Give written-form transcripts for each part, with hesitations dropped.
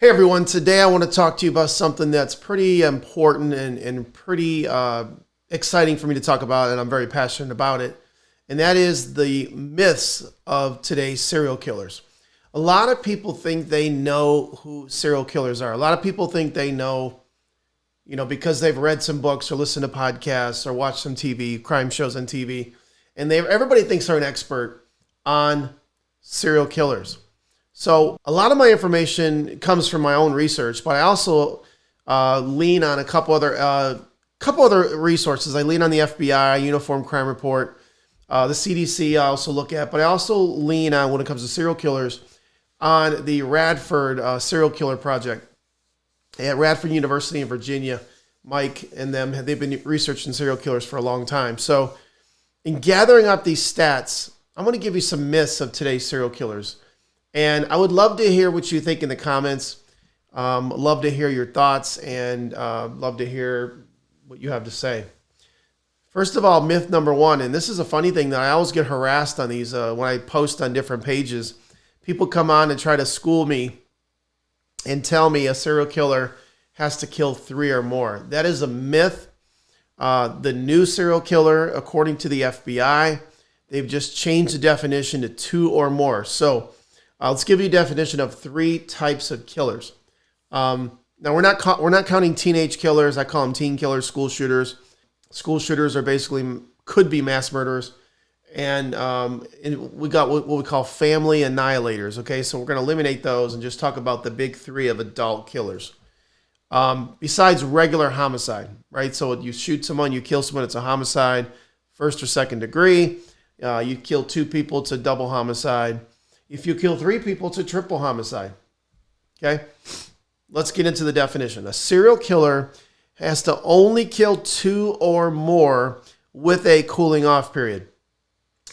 Hey everyone, today I want to talk to you about something that's pretty important and pretty exciting for me to talk about, and I'm very passionate about it. And that is the myths of today's serial killers. A lot of people think they know who serial killers are. A lot of people think they know, because they've read some books or listened to podcasts or watched some TV, crime shows on TV. And everybody thinks they're an expert on serial killers. So a lot of my information comes from my own research, but I also lean on a couple other resources. I lean on the FBI, Uniform Crime Report, the CDC. I also look at, but I also lean on, when it comes to serial killers, on the Radford Serial Killer Project at Radford University in Virginia. Mike and them, they've been researching serial killers for a long time. So in gathering up these stats, I'm going to give you some myths of today's serial killers. And I would love to hear what you think in the comments. Love to hear your thoughts, and love to hear what you have to say. First of all, myth number one, and this is a funny thing that I always get harassed on these when I post on different pages. People come on and try to school me and tell me a serial killer has to kill 3 or more. That is a myth. The new serial killer, according to the FBI, they've just changed the definition to 2 or more. So let's give you a definition of 3 types of killers. Now we're not counting teenage killers. I call them teen killers, school shooters. School shooters are basically could be mass murderers, and we got what we call family annihilators. Okay, so we're going to eliminate those and just talk about the big 3 of adult killers. Besides regular homicide, right? So you shoot someone, you kill someone, it's a homicide, first or second degree. You kill 2 people, it's a double homicide. If you kill 3 people, it's a triple homicide. Okay? Let's get into the definition. A serial killer has to only kill 2 or more with a cooling off period.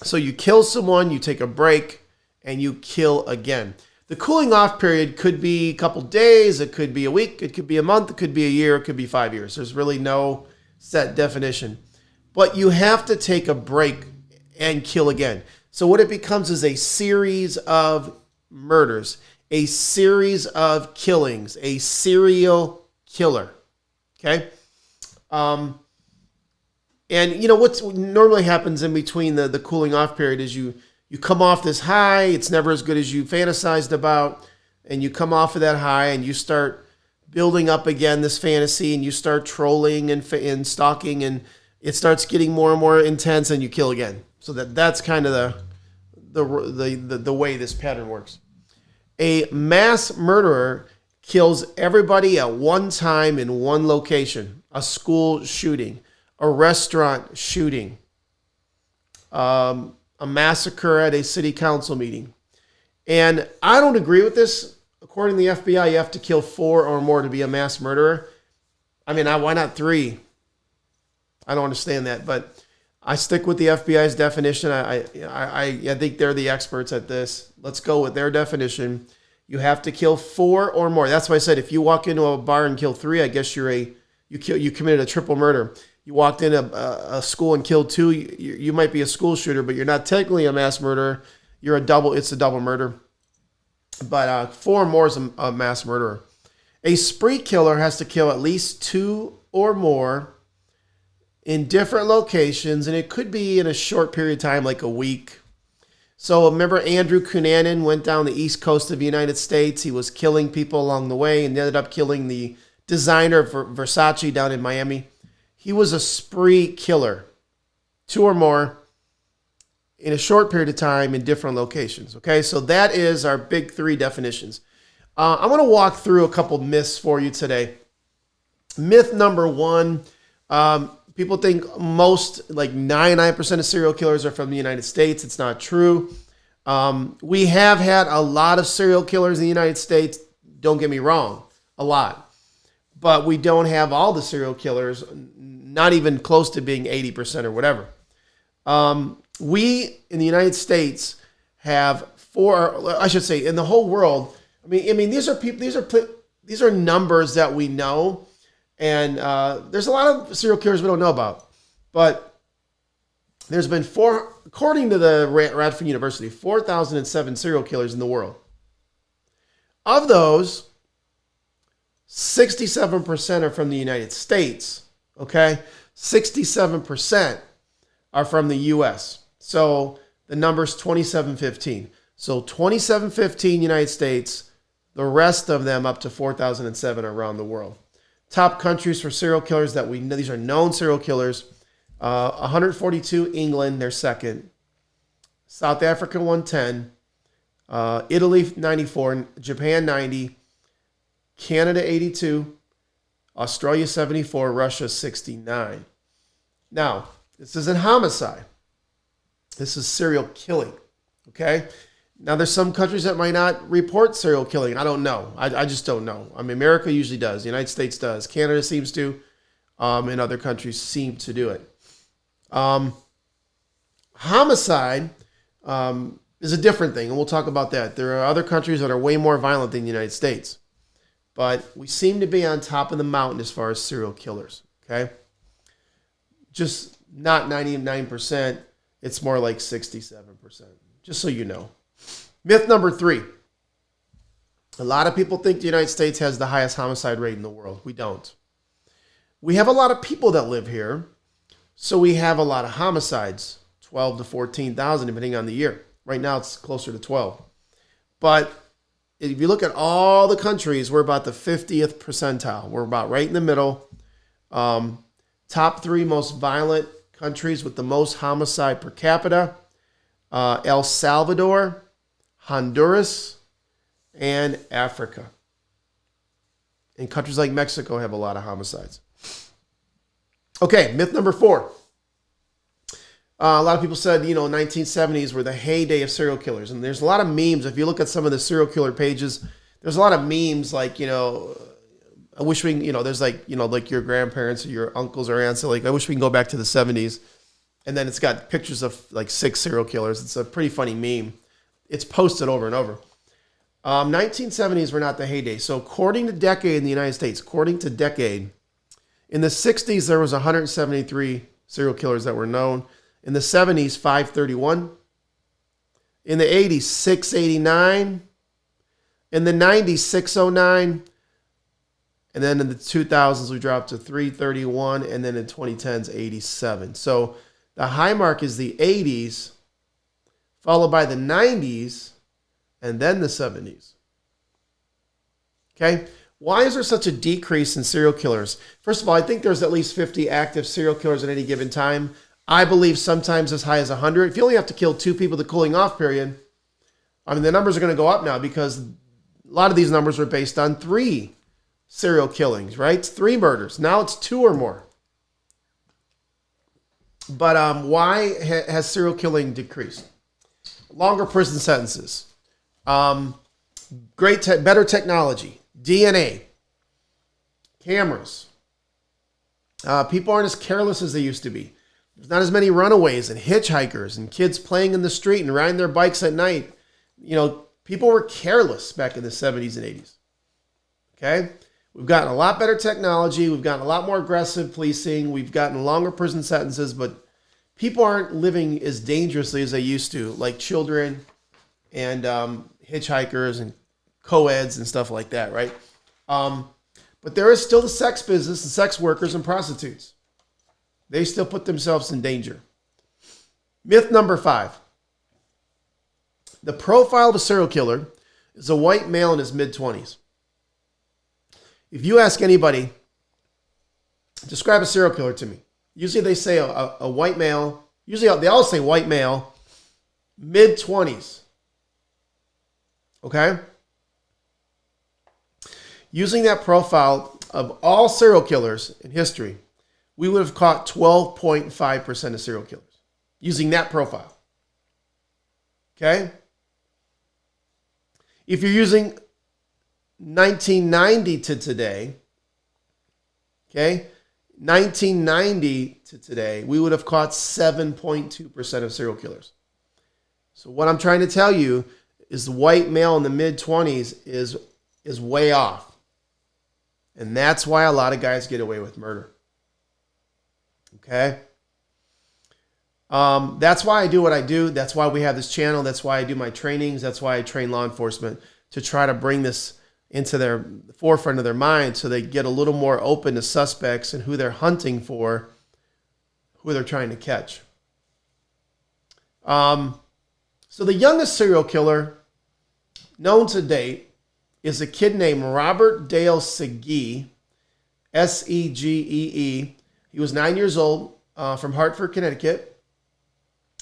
So you kill someone, you take a break, and you kill again. The cooling off period could be a couple days, it could be a week, it could be a month, it could be a year, it could be 5 years. There's really no set definition. But you have to take a break and kill again. So what it becomes is a series of murders, a series of killings, a serial killer. Okay? And what normally happens in between the cooling off period is you come off this high, it's never as good as you fantasized about, and you come off of that high and you start building up again this fantasy, and you start trolling and stalking, and it starts getting more and more intense, and you kill again. So that's kind of the way this pattern works. A mass murderer kills everybody at one time in one location. A school shooting, a restaurant shooting, a massacre at a city council meeting. And I don't agree with this. According to the FBI, you have to kill 4 or more to be a mass murderer. I mean, why not 3? I don't understand that, but I stick with the FBI's definition. I think they're the experts at this. Let's go with their definition. You have to kill 4 or more. That's why I said if you walk into a bar and kill 3, I guess you committed a triple murder. You walked in a school and killed 2, you might be a school shooter, but you're not technically a mass murderer. It's a double murder. But 4 or more is a mass murderer. A spree killer has to kill at least 2 or more in different locations, and it could be in a short period of time, like a week. So remember Andrew Cunanan went down the east coast of the United States. He was killing people along the way and ended up killing the designer for Versace down in Miami. He was a spree killer, 2 or more in a short period of time in different locations. Okay, so that is our big 3 definitions. I'm going to walk through a couple myths for you today. Myth number 1, people think most, like 99% of serial killers are from the United States. It's not true. We have had a lot of serial killers in the United States. Don't get me wrong, a lot. But we don't have all the serial killers, not even close to being 80% or whatever. We, in the United States, have 4, I should say, in the whole world. I mean, these are people. These are numbers that we know. And there's a lot of serial killers we don't know about. But there's been according to the Radford University, 4,007 serial killers in the world. Of those, 67% are from the United States. Okay? 67% are from the U.S. So the number's 2715. So 2715 United States, the rest of them up to 4,007 around the world. Top countries for serial killers that we know, these are known serial killers. 142 England, they're second. South Africa 110. Italy 94. Japan 90. Canada 82. Australia 74. Russia 69. Now, this isn't homicide. This is serial killing. Okay? Now, there's some countries that might not report serial killing. I don't know. I just don't know. I mean, America usually does. The United States does. Canada seems to. And other countries seem to do it. Homicide is a different thing, and we'll talk about that. There are other countries that are way more violent than the United States. But we seem to be on top of the mountain as far as serial killers. Okay? Just not 99%. It's more like 67%. Just so you know. Myth number 3. A lot of people think the United States has the highest homicide rate in the world. We don't. We have a lot of people that live here, so we have a lot of homicides, 12 to 14,000 depending on the year. Right now it's closer to 12. But if you look at all the countries, we're about the 50th percentile. We're about right in the middle. Top 3 most violent countries with the most homicide per capita: El Salvador, Honduras, and Africa. And countries like Mexico have a lot of homicides. Okay, myth number 4. A lot of people said, 1970s were the heyday of serial killers. And there's a lot of memes. If you look at some of the serial killer pages, there's a lot of memes like, I wish we, there's like your grandparents or your uncles or aunts. Like, I wish we can go back to the 70s. And then it's got pictures of like 6 serial killers. It's a pretty funny meme. It's posted over and over. 1970s were not the heyday. So according to Decade in the United States, in the 60s, there was 173 serial killers that were known. In the 70s, 531. In the 80s, 689. In the 90s, 609. And then in the 2000s, we dropped to 331. And then in 2010s, 87. So the high mark is the 80s, followed by the 90s, and then the 70s. Okay? Why is there such a decrease in serial killers? First of all, I think there's at least 50 active serial killers at any given time. I believe sometimes as high as 100. If you only have to kill 2 people, the cooling off period, I mean, the numbers are going to go up now because a lot of these numbers were based on 3 serial killings, right? It's 3 murders. Now it's 2 or more. But why has serial killing decreased? Longer prison sentences, better technology, DNA, cameras. People aren't as careless as they used to be. There's not as many runaways and hitchhikers and kids playing in the street and riding their bikes at night. People were careless back in the 70s and 80s. Okay? We've gotten a lot better technology. We've gotten a lot more aggressive policing. We've gotten longer prison sentences, but people aren't living as dangerously as they used to, like children and hitchhikers and co-eds and stuff like that, right? But there is still the sex business and sex workers and prostitutes. They still put themselves in danger. Myth number 5. The profile of a serial killer is a white male in his mid-20s. If you ask anybody, describe a serial killer to me. Usually they say a white male. Usually they all say white male, mid-20s. Okay? Using that profile of all serial killers in history, we would have caught 12.5% of serial killers using that profile. Okay? If you're using 1990 to today, okay, 1990 to today, we would have caught 7.2% of serial killers. So what I'm trying to tell you is the white male in the mid-20s is way off. And that's why a lot of guys get away with murder. Okay? That's why I do what I do. That's why we have this channel. That's why I do my trainings. That's why I train law enforcement, to try to bring this into their forefront of their mind, so they get a little more open to suspects and who they're hunting for, who they're trying to catch. So the youngest serial killer known to date is a kid named Robert Dale Segee, Segee. He was 9 years old, from Hartford, Connecticut.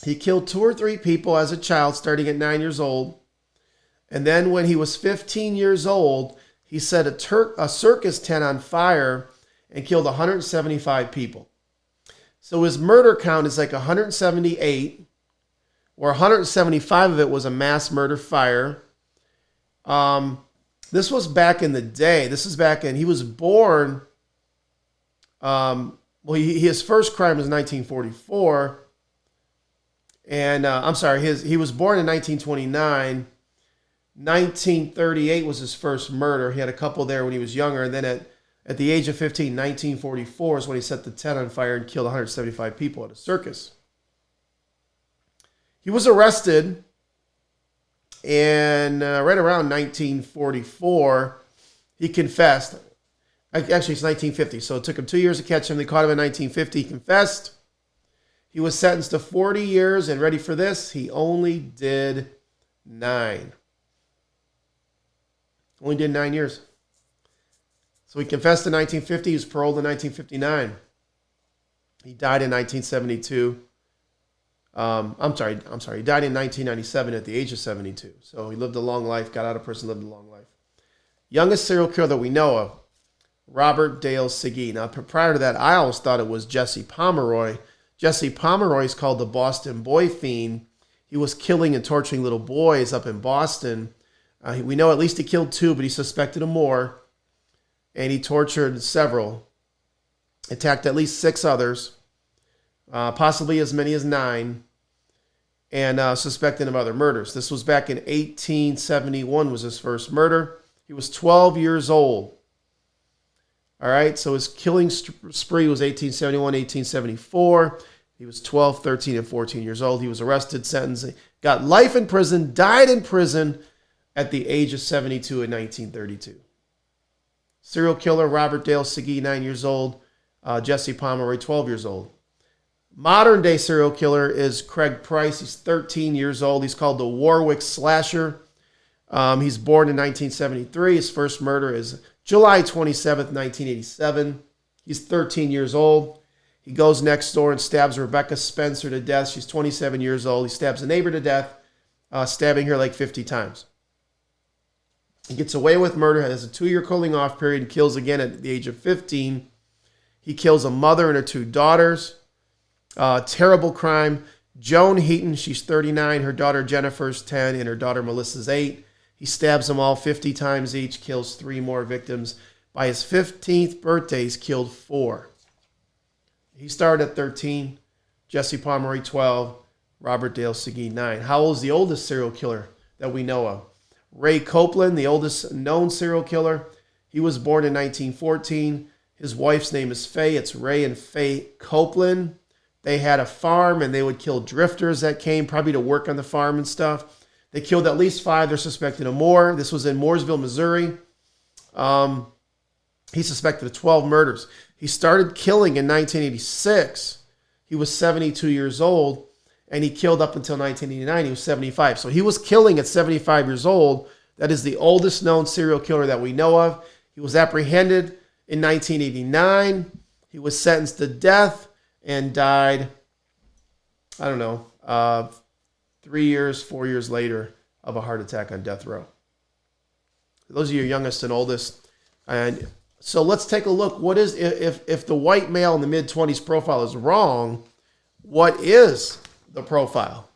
He killed 2 or 3 people as a child, starting at 9 years old. And then when he was 15 years old, he set a circus tent on fire and killed 175 people. So his murder count is like 178, where 175 of it was a mass murder fire. This was back in the day. He was born, his first crime was 1944. And he was born in 1929. 1938 was his first murder. He had a couple there when he was younger. And then at the age of 15, 1944 is when he set the tent on fire and killed 175 people at a circus. He was arrested, and right around 1944, he confessed. Actually, it's 1950, so it took him 2 years to catch him. They caught him in 1950. He confessed. He was sentenced to 40 years, and ready for this, he only did 9. Only did 9 years. So he confessed in 1950. He was paroled in 1959. He died in 1972. I'm sorry. He died in 1997 at the age of 72. So he lived a long life, got out of prison, lived a long life. Youngest serial killer that we know of, Robert Dale Segee. Now, prior to that, I always thought it was Jesse Pomeroy. Jesse Pomeroy is called the Boston Boy Fiend. He was killing and torturing little boys up in Boston. We know at least he killed 2, but he suspected of more. And he tortured several. Attacked at least 6 others. Possibly as many as 9. And suspected of other murders. This was back in 1871 was his first murder. He was 12 years old. All right, so his killing spree was 1871, 1874. He was 12, 13, and 14 years old. He was arrested, sentenced, got life in prison, died in prison at the age of 72 in 1932. Serial killer Robert Dale Segee, 9 years old. Jesse Pomeroy, 12 years old. Modern day serial killer is Craig Price. He's 13 years old. He's called the Warwick Slasher. He's born in 1973. His first murder is July 27th, 1987. He's 13 years old. He goes next door and stabs Rebecca Spencer to death. She's 27 years old. He stabs a neighbor to death, stabbing her like 50 times. He gets away with murder, has a 2-year cooling off period, and kills again at the age of 15. He kills a mother and her 2 daughters. Terrible crime. Joan Heaton, she's 39. Her daughter Jennifer's 10, and her daughter Melissa's 8. He stabs them all 50 times each, kills 3 more victims. By his 15th birthday, he's killed 4. He started at 13. Jesse Pomeroy, 12. Robert Dale Segee, 9. How old is the oldest serial killer that we know of? Ray Copeland, the oldest known serial killer. He was born in 1914. His wife's name is Faye. It's Ray and Faye Copeland. They had a farm, and they would kill drifters that came probably to work on the farm and stuff. They killed at least 5. They're suspected of more. This was in Mooresville, Missouri. He suspected of 12 murders. He started killing in 1986. He was 72 years old, and he killed up until 1989. He was 75. So he was killing at 75 years old. That is the oldest known serial killer that we know of. He was apprehended in 1989. He was sentenced to death and died, 3 years, 4 years later of a heart attack on death row. Those are your youngest and oldest. And so let's take a look. What is, if the white male in the mid-20s profile is wrong, what is the profile?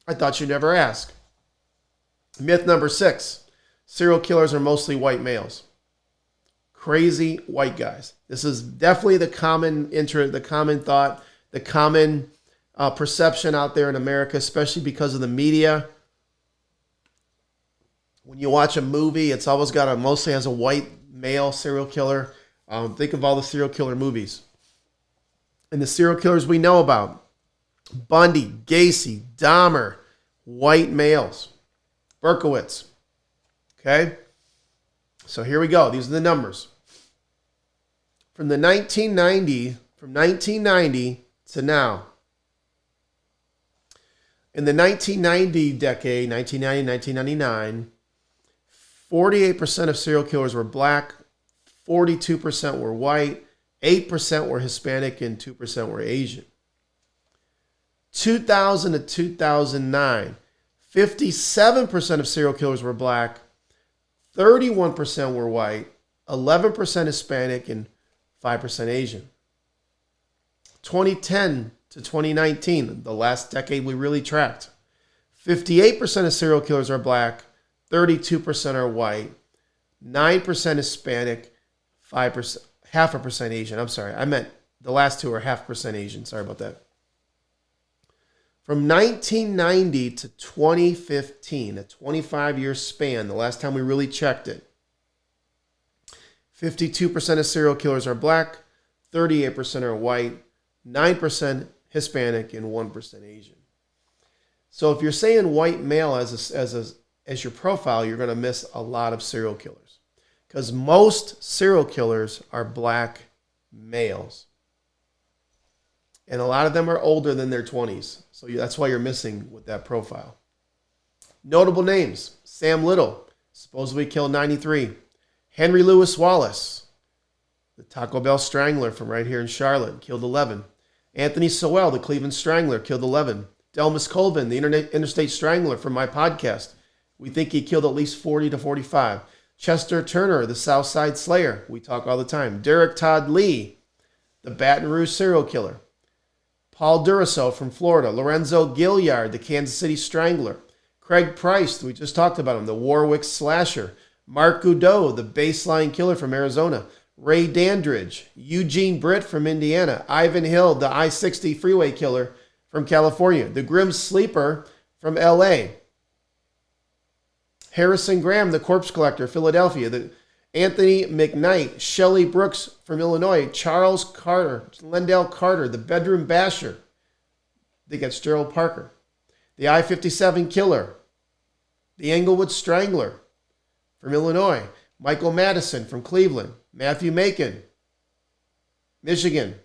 I thought you'd never ask. Myth number 6. Serial killers are mostly white males. Crazy white guys. This is definitely the common the common thought, the common perception out there in America, especially because of the media. When you watch a movie, it's always mostly has a white male serial killer. Think of all the serial killer movies. And the serial killers we know about: Bundy, Gacy, Dahmer, white males. Berkowitz. Okay? So here we go. These are the numbers. From 1990 to now. In the 1990 decade, 1990, 1999, 48% of serial killers were black, 42% were white, 8% were Hispanic, and 2% were Asian. 2000 to 2009, 57% of serial killers were black, 31% were white, 11% Hispanic, and 5% Asian. 2010 to 2019, the last decade we really tracked, 58% of serial killers are black, 32% are white, 9% Hispanic, 5%, 0.5% Asian. I'm sorry, I meant the last two are 0.5% Asian. Sorry about that. From 1990 to 2015, a 25-year span, the last time we really checked it, 52% of serial killers are black, 38% are white, 9% Hispanic, and 1% Asian. So if you're saying white male as your profile, you're going to miss a lot of serial killers, because most serial killers are black males. And a lot of them are older than their 20s. So that's why you're missing with that profile. Notable names: Sam Little, supposedly killed 93. Henry Louis Wallace, the Taco Bell Strangler from right here in Charlotte, killed 11. Anthony Sowell, the Cleveland Strangler, killed 11. Delmas Colvin, the Interstate Strangler from my podcast, we think he killed at least 40 to 45. Chester Turner, the Southside Slayer, we talk all the time. Derek Todd Lee, the Baton Rouge serial killer. Paul Duraso from Florida. Lorenzo Gilliard, the Kansas City Strangler. Craig Price, we just talked about him, the Warwick Slasher. Mark Goudreau, the Baseline Killer from Arizona. Ray Dandridge. Eugene Britt from Indiana. Ivan Hill, the I-60 Freeway Killer from California. The Grim Sleeper from L.A. Harrison Graham, the Corpse Collector, Philadelphia. The Anthony McKnight, Shelley Brooks from Illinois, Charles Carter, Lendell Carter, the Bedroom Basher. I think that's Gerald Parker. The I-57 Killer, the Englewood Strangler from Illinois, Michael Madison from Cleveland, Matthew Macon, Michigan,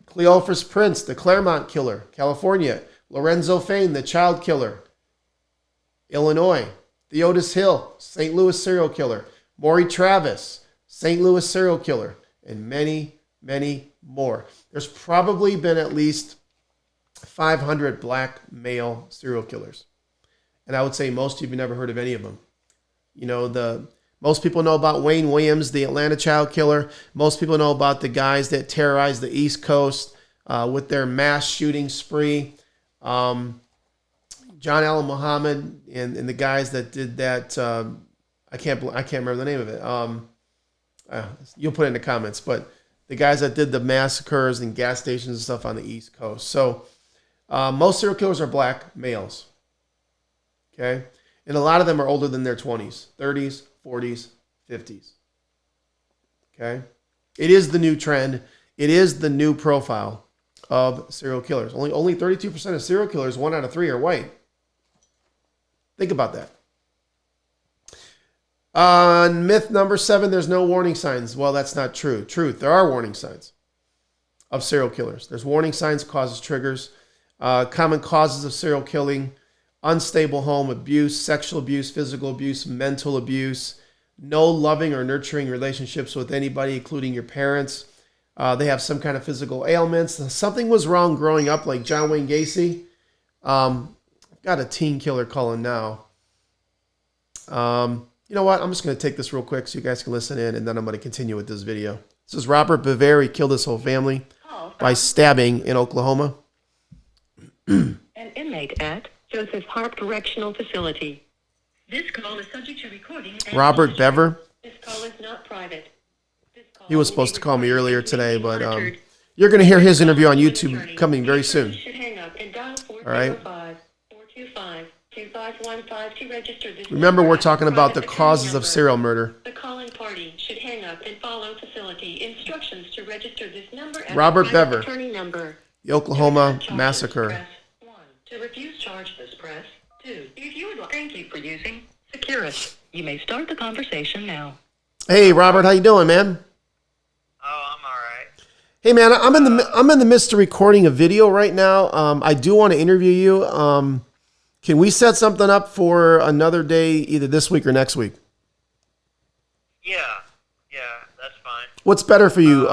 Cleophas Prince, the Claremont Killer, California, Lorenzo Fain, the Child Killer, Illinois, Theodis Hill, St. Louis serial killer, Maury Travis, St. Louis serial killer, and many, many more. There's probably been at least 500 black male serial killers. And I would say most of you have never heard of any of them. You know, most people know about Wayne Williams, the Atlanta child killer. Most people know about the guys that terrorized the East Coast with their mass shooting spree. John Allen Muhammad and the guys that did that. I can't remember the name of it. You'll put it in the comments. But the guys that did the massacres and gas stations and stuff on the East Coast. So most serial killers are black males. Okay? And a lot of them are older than their 20s, 30s, 40s, 50s. Okay? It is the new trend. It is the new profile of serial killers. Only 32% of serial killers, 1 out of 3, are white. Think about that. Myth number 7, there's no warning signs. Well, that's not true. Truth, there are warning signs of serial killers. There's warning signs, causes, triggers. Common causes of serial killing: unstable home, abuse, sexual abuse, physical abuse, mental abuse, no loving or nurturing relationships with anybody, including your parents. They have some kind of physical ailments. Something was wrong growing up, like John Wayne Gacy. I've got a teen killer calling now. You know what? I'm just going to take this real quick so you guys can listen in, and then I'm going to continue with this video. This is Robert Baveri. He killed his whole family by stabbing in Oklahoma. An inmate at Joseph Harp Correctional Facility. This call is subject to recording. Robert Bever. This call is not private. He was supposed to call me earlier today, but you're going to hear his interview on YouTube coming very soon. All right. Remember, we're talking about the causes of serial murder. The calling party should hang up and follow facility instructions to register this number. Robert Bever. Attorney number. The Oklahoma massacre. Press 1. To refuse charges, press 2. If you would like, thank you for using Securus. You may start the conversation now. Hey, Robert, how you doing, man? Oh, I'm all right. Hey, man, I'm in the midst of recording a video right now. I do want to interview you. Can we set something up for another day, either this week or next week? Yeah, yeah, that's fine. What's better for you,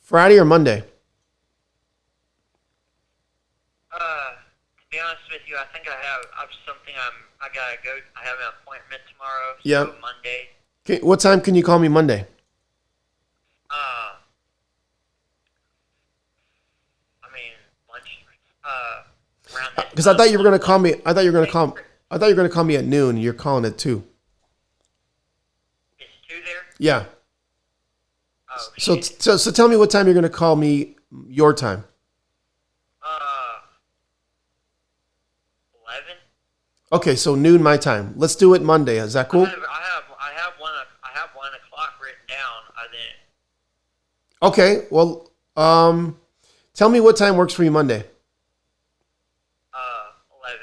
Friday or Monday? To be honest with you, I think I've something I gotta go. I have an appointment tomorrow, Yeah. so Monday. Okay, what time can you call me Monday? Uh, I mean, lunch. Around this Because I thought you were time. going to call me. I thought you were going to call. I thought you were going to call me at noon. You're calling at 2. Is 2 there? Yeah. Oh, So shit. so tell me what time you're going to call me your time. 11. Okay, so noon my time. Let's do it Monday. Is that cool? I have 1 o'clock written down. I then. Okay. Well, tell me what time works for you Monday. 11.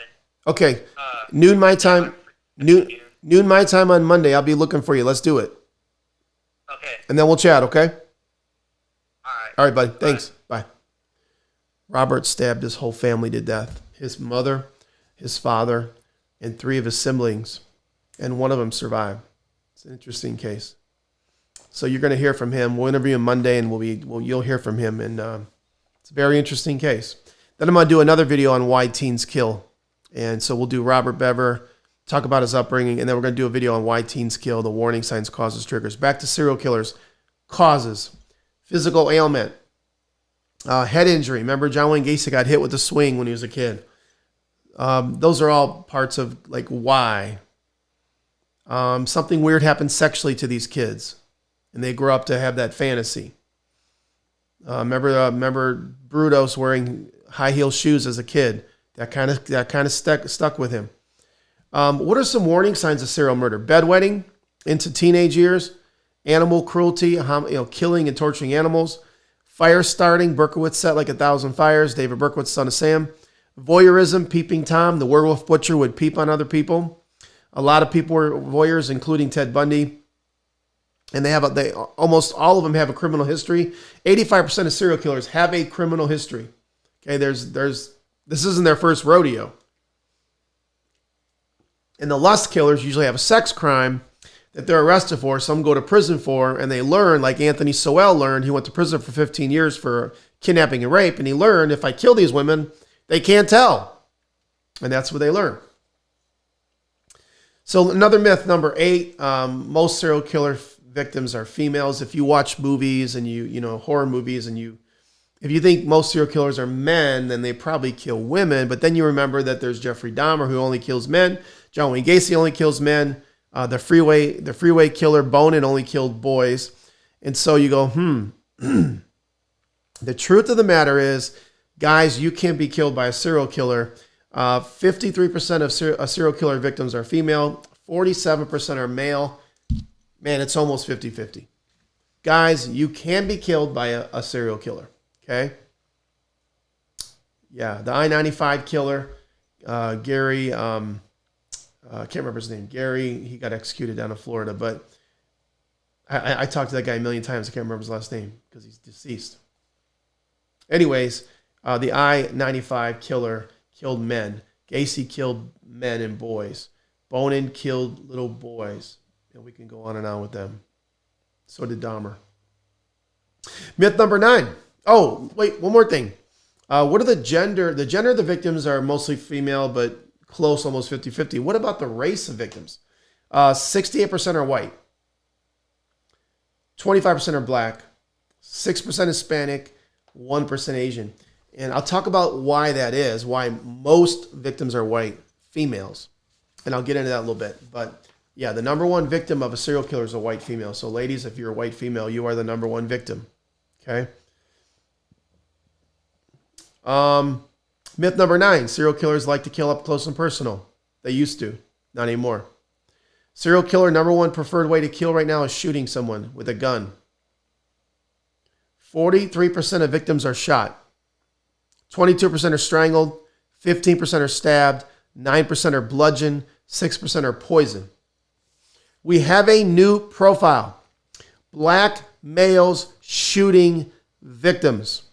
Okay. Uh, Noon my time. Noon noon. noon my time on Monday. I'll be looking for you. Let's do it. Okay. And then we'll chat, okay? All right. All right, buddy. Thanks. Bye. Robert stabbed his whole family to death. His mother, his father, and 3 of his siblings, and one of them survived. It's an interesting case. So you're going to hear from him. We'll interview him Monday, and you'll hear from him. And it's a very interesting case. Then I'm going to do another video on why teens kill. And so we'll do Robert Bever, talk about his upbringing, and then we're going to do a video on why teens kill, the warning signs, causes, triggers. Back to serial killers. Causes. Physical ailment. Head injury. Remember, John Wayne Gacy got hit with a swing when he was a kid. Those are all parts of like why. Something weird happens sexually to these kids, and they grow up to have that fantasy. Remember Brudos wearing high heel shoes as a kid. That kind of stuck with him. What are some warning signs of serial murder? Bedwetting into teenage years, animal cruelty, killing and torturing animals, fire starting. Berkowitz set like 1,000 fires. David Berkowitz, son of Sam. Voyeurism, peeping Tom. The werewolf butcher would peep on other people. A lot of people were voyeurs, including Ted Bundy. And they almost all of them have a criminal history. 85% of serial killers have a criminal history. Okay, this isn't their first rodeo. And the lust killers usually have a sex crime that they're arrested for. Some go to prison for, and they learn, like Anthony Sowell learned. He went to prison for 15 years for kidnapping and rape, and he learned, if I kill these women, they can't tell. And that's what they learn. So another myth, number 8, most serial killer victims are females. If you watch movies and you horror movies, and if you think most serial killers are men, then they probably kill women. But then you remember that there's Jeffrey Dahmer, who only kills men. John Wayne Gacy only kills men. The freeway killer Bonin only killed boys. And so you go, The truth of the matter is, guys, you can't be killed by a serial killer. 53% of serial killer victims are female. 47% are male. Man, it's almost 50-50. Guys, you can be killed by a serial killer. Okay? Yeah, the I-95 killer, Gary, I can't remember his name. Gary, he got executed down in Florida, but I talked to that guy a million times. I can't remember his last name because he's deceased. Anyways, the I-95 killer killed men. Gacy killed men and boys. Bonin killed little boys. And we can go on and on with them. So did Dahmer. Myth number 9. Oh, wait, one more thing. What are the gender? The gender of the victims are mostly female, but close, almost 50-50. What about the race of victims? 68% are white. 25% are black. 6% Hispanic. 1% Asian. And I'll talk about why that is, why most victims are white females. And I'll get into that a little bit. But yeah, the number one victim of a serial killer is a white female. So ladies, if you're a white female, you are the number one victim. Okay? Myth number 9, serial killers like to kill up close and personal. They used to, not anymore. Serial killer number 1 preferred way to kill right now is shooting someone with a gun. 43% of victims are shot. 22% are strangled. 15% are stabbed. 9% are bludgeoned. 6% are poisoned. We have a new profile. Black males shooting victims.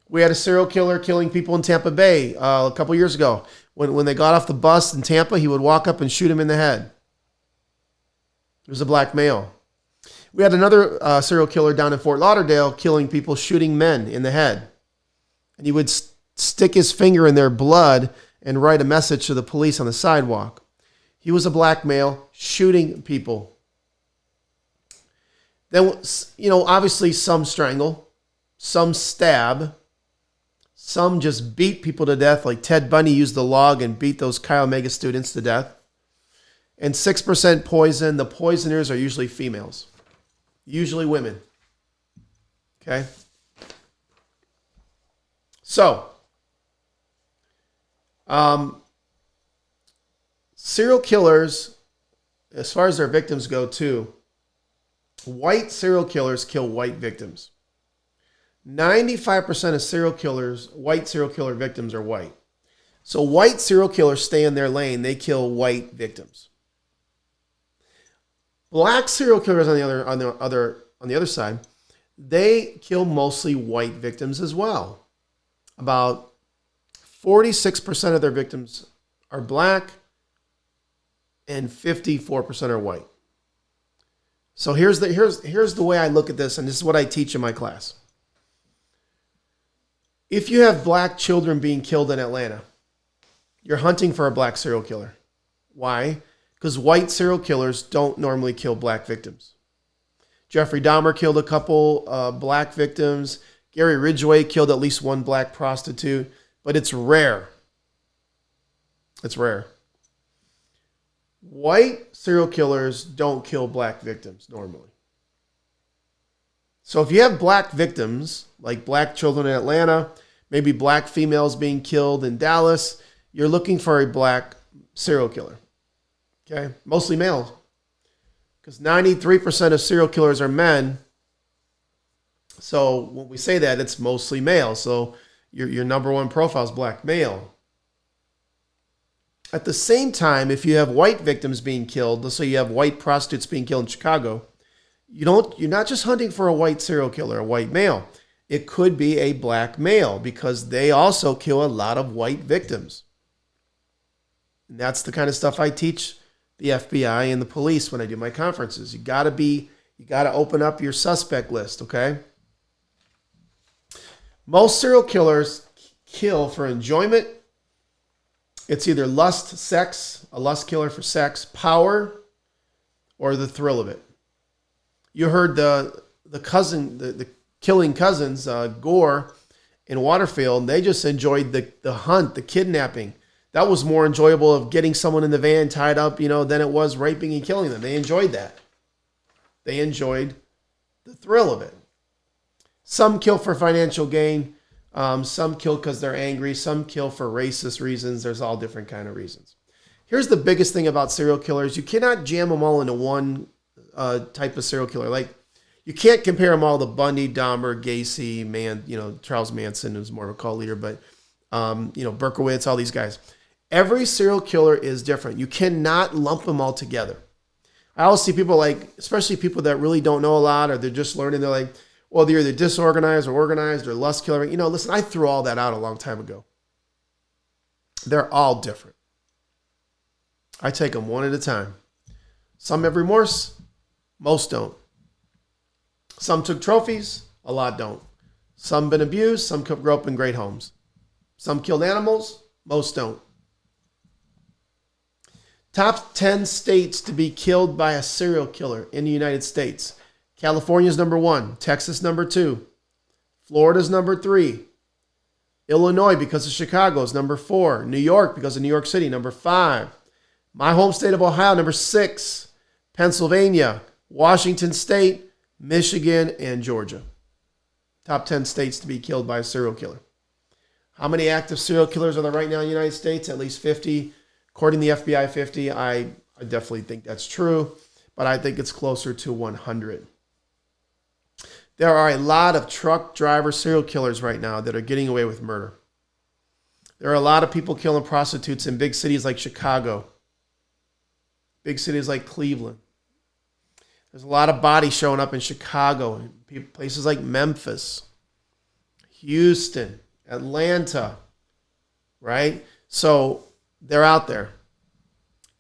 We had a serial killer killing people in Tampa Bay a couple years ago. When they got off the bus in Tampa, he would walk up and shoot him in the head. It was a black male. We had another serial killer down in Fort Lauderdale killing people, shooting men in the head. And he would stick his finger in their blood and write a message to the police on the sidewalk. He was a black male shooting people. Then, obviously some strangle, some stab, some just beat people to death, like Ted Bundy used the log and beat those Chi Omega students to death. And 6% poison. The poisoners are usually females, usually women. Okay? So, serial killers, as far as their victims go too, white serial killers kill white victims. 95% of serial killers, white serial killer victims are white. So white serial killers stay in their lane. They kill white victims. Black serial killers on the other side, they kill mostly white victims as well. About 46% of their victims are black and 54% are white. So here's the way I look at this, and this is what I teach in my class. If you have black children being killed in Atlanta, you're hunting for a black serial killer. Why? Because white serial killers don't normally kill black victims. Jeffrey Dahmer killed a couple black victims. Gary Ridgway killed at least one black prostitute, but it's rare. It's rare. White serial killers don't kill black victims normally. So if you have black victims, like black children in Atlanta, maybe black females being killed in Dallas, you're looking for a black serial killer. Okay? Mostly males. Because 93% of serial killers are men. So when we say that, it's mostly male. So your number one profile is black male. At the same time, if you have white victims being killed, let's say you have white prostitutes being killed in Chicago, you're not just hunting for a white serial killer, a white male. It could be a black male because they also kill a lot of white victims. And that's the kind of stuff I teach the FBI and the police when I do my conferences. You got to open up your suspect list, okay? Most serial killers kill for enjoyment. It's either lust, sex, a lust killer for sex, power, or the thrill of it. You heard the killing cousins, Gore and Waterfield. They just enjoyed the hunt, the kidnapping. That was more enjoyable of getting someone in the van tied up, than it was raping and killing them. They enjoyed that. They enjoyed the thrill of it. Some kill for financial gain. Some kill because they're angry. Some kill for racist reasons. There's all different kind of reasons. Here's the biggest thing about serial killers. You cannot jam them all into one type of serial killer. Like, you can't compare them all to Bundy, Dahmer, Gacy, Charles Manson, who's more of a cult leader, but, Berkowitz, all these guys. Every serial killer is different. You cannot lump them all together. I always see people especially people that really don't know a lot, or they're just learning, they're like, well, they're either disorganized or organized or lust killer. Listen, I threw all that out a long time ago. They're all different. I take them one at a time. Some have remorse, most don't. Some took trophies, a lot don't. Some been abused, some grew up in great homes. Some killed animals, most don't. Top 10 states to be killed by a serial killer in the United States. California's number 1. Texas number 2. Florida's number 3. Illinois, because of Chicago, is number 4. New York, because of New York City, number 5. My home state of Ohio, number 6. Pennsylvania, Washington State, Michigan, and Georgia. Top 10 states to be killed by a serial killer. How many active serial killers are there right now in the United States? At least 50. According to the FBI, 50. I definitely think that's true, but I think it's closer to 100. There are a lot of truck driver serial killers right now that are getting away with murder. There are a lot of people killing prostitutes in big cities like Chicago, big cities like Cleveland. There's a lot of bodies showing up in Chicago, and places like Memphis, Houston, Atlanta, right? So they're out there.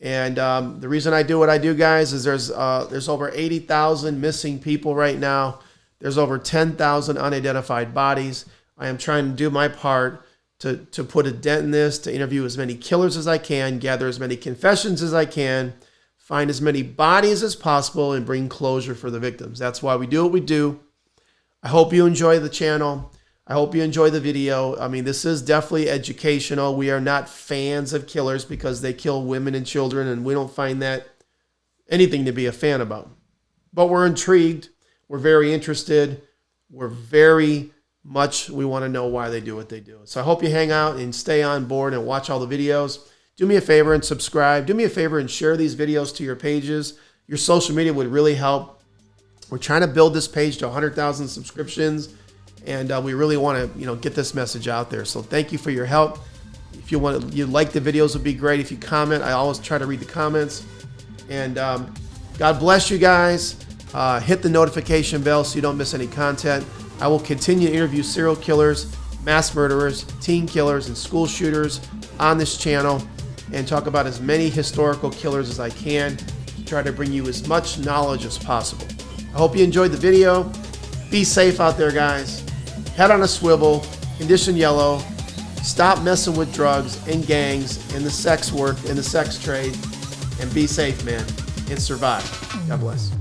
And the reason I do what I do, guys, is there's over 80,000 missing people right now. There's over 10,000 unidentified bodies. I am trying to do my part to put a dent in this, to interview as many killers as I can, gather as many confessions as I can, find as many bodies as possible, and bring closure for the victims. That's why we do what we do. I hope you enjoy the channel. I hope you enjoy the video. I mean, this is definitely educational. We are not fans of killers because they kill women and children, and we don't find that anything to be a fan about. But we're intrigued. We're very interested. We want to know why they do what they do. So I hope you hang out and stay on board and watch all the videos. Do me a favor and subscribe. Do me a favor and share these videos to your pages. Your social media would really help. We're trying to build this page to 100,000 subscriptions. And we really want to, get this message out there. So thank you for your help. If you like the videos, would be great. If you comment, I always try to read the comments. And God bless you guys. Hit the notification bell so you don't miss any content. I will continue to interview serial killers, mass murderers, teen killers, and school shooters on this channel, and talk about as many historical killers as I can to try to bring you as much knowledge as possible. I hope you enjoyed the video. Be safe out there, guys. Head on a swivel, condition yellow, stop messing with drugs and gangs and the sex work and the sex trade, and be safe, man, and survive. God bless.